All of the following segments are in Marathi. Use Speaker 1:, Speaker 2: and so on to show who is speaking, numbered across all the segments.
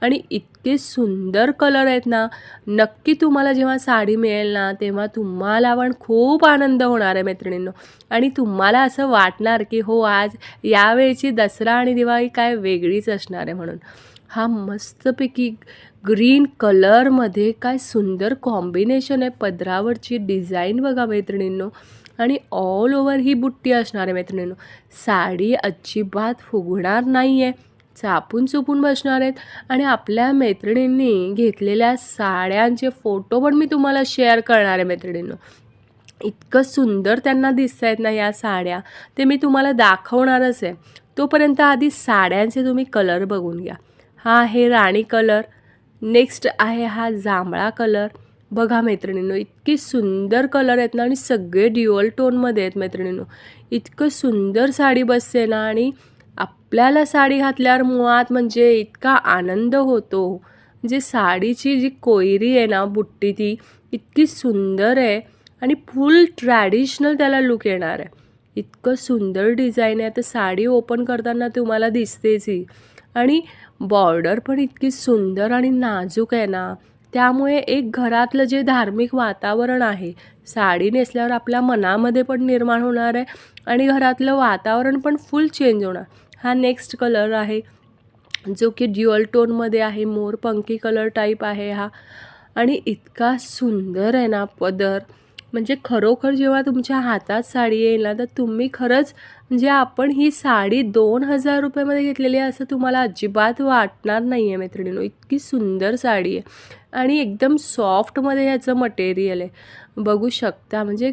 Speaker 1: आणि इतके सुंदर कलर आहेत ना, नक्की तुम्हाला जेव्हा साडी मिळेल ना तेव्हा तुम्हाला पण खूप आनंद होणार आहे मैत्रिणींनो. आणि तुम्हाला असं वाटणार की हो, आज यावेळची दसरा आणि दिवाळी काय वेगळीच असणार आहे म्हणून. हा मस्तपैकी ग्रीन कलरमध्ये काय सुंदर कॉम्बिनेशन आहे. पदरावरची डिझाईन बघा मैत्रिणींनो, आणि ऑल ओव्हर ही बुट्टी असणार आहे मैत्रिणींनो. साडी अजिबात फुगणार नाही आहे, चापून चुपून बसणार आहेत. आणि आपल्या मैत्रिणींनी घेतलेल्या साड्यांचे फोटो पण मी तुम्हाला शेअर करणार आहे मैत्रिणींनो. इतकं सुंदर त्यांना दिसत आहेत ना या साड्या, ते मी तुम्हाला दाखवणारच आहे. तोपर्यंत आधी साड्यांचे तुम्ही कलर बघून घ्या. हा आहे राणी कलर, नेक्स्ट आहे हा जांभळा कलर. बघा मैत्रिणींनो, इतकी सुंदर कलर आहेत ना, आणि सगळे ड्युअल टोनमध्ये आहेत मैत्रिणींनो. इतकं सुंदर साडी बसते ना, आणि आपल्याला साडी घातल्यावर मुळात म्हणजे इतका आनंद होतो. म्हणजे साडीची जी कोयरी आहे ना, बुट्टी, ती इतकी सुंदर आहे आणि फुल ट्रॅडिशनल त्याला लुक येणार आहे. इतकं सुंदर डिझाईन आहे. तर साडी ओपन करताना तुम्हाला दिसतेच ही. आणि बॉर्डर पण इतकी सुंदर आणि नाजूक आहे ना, त्यामुळे एक घरातलं जे धार्मिक वातावरण आहे, साडी नेसल्यावर आपल्या मनामध्ये पण निर्माण होणार आहे आणि घरातलं वातावरण पण फुल चेंज होणार. हा नेक्स्ट कलर आहे, जो की ड्युअल टोनमध्ये आहे. मोरपंखी कलर टाईप आहे हा. आणि इतका सुंदर आहे ना पदर, म्हणजे खरोखर जेव्हा तुमच्या हातात साडी येईल ना, तर तुम्ही खरंच म्हणजे आपण ही साडी 2,000 रुपयामध्ये घेतलेली आहे असं तुम्हाला अजिबात वाटणार नाही आहे मैत्रिणींनो. इतकी सुंदर साडी आहे आणि एकदम सॉफ्टमध्ये ह्याचं मटेरियल आहे. बघू शकता, म्हणजे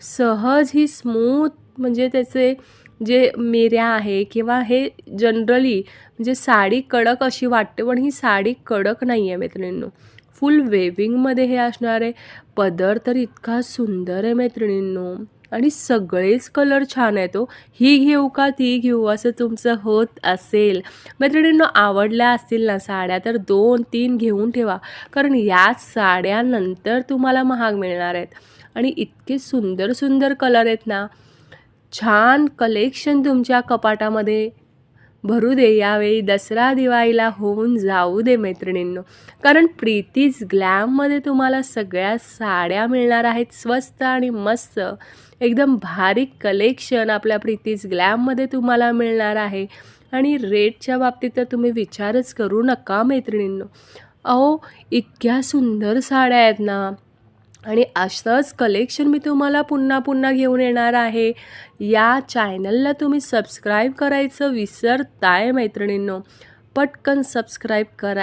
Speaker 1: सहज ही स्मूथ, म्हणजे त्याचे जे मिऱ्या आहे किंवा हे जनरली म्हणजे साडी कडक अशी वाटते, पण ही साडी कडक नाही आहे मैत्रिणींनो. फुल वेविंगमध्ये हे असणार आहे. पदर तर इतका सुंदर आहे मैत्रिणींनो, आणि सगळेच कलर छान आहेत. ही घेऊ का ती घेऊ असं तुमचं होत असेल मैत्रिणींनो. आवडल्या असतील ना साड्या, तर 2-3 घेऊन ठेवा, कारण याच साड्या नंतर तुम्हाला महाग मिळणार आहेत. आणि इतके सुंदर सुंदर कलर आहेत ना, छान कलेक्शन तुमच्या कपाटामध्ये भरू दे. यावेळी दसरा दिवाळीला होऊन जाऊ दे मैत्रिणींनो, कारण प्रीतीज ग्लॅममध्ये तुम्हाला सगळ्या साड्या मिळणार आहेत स्वस्त आणि मस्त. एकदम भारी कलेक्शन आपल्या प्रीतीज ग्लॅममध्ये तुम्हाला मिळणार आहे. आणि रेटच्या बाबतीत तर तुम्ही विचारच करू नका मैत्रिणींनो. अहो, इतक्या सुंदर साड्या आहेत ना, आणि असंच कलेक्शन मी तुम्हाला पुन्हा पुन्हा घेऊन येणार आहे. या चॅनलला तुम्ही सबस्क्राईब करायचं विसरताय मैत्रिणींनो. पटकन सबस्क्राईब करा,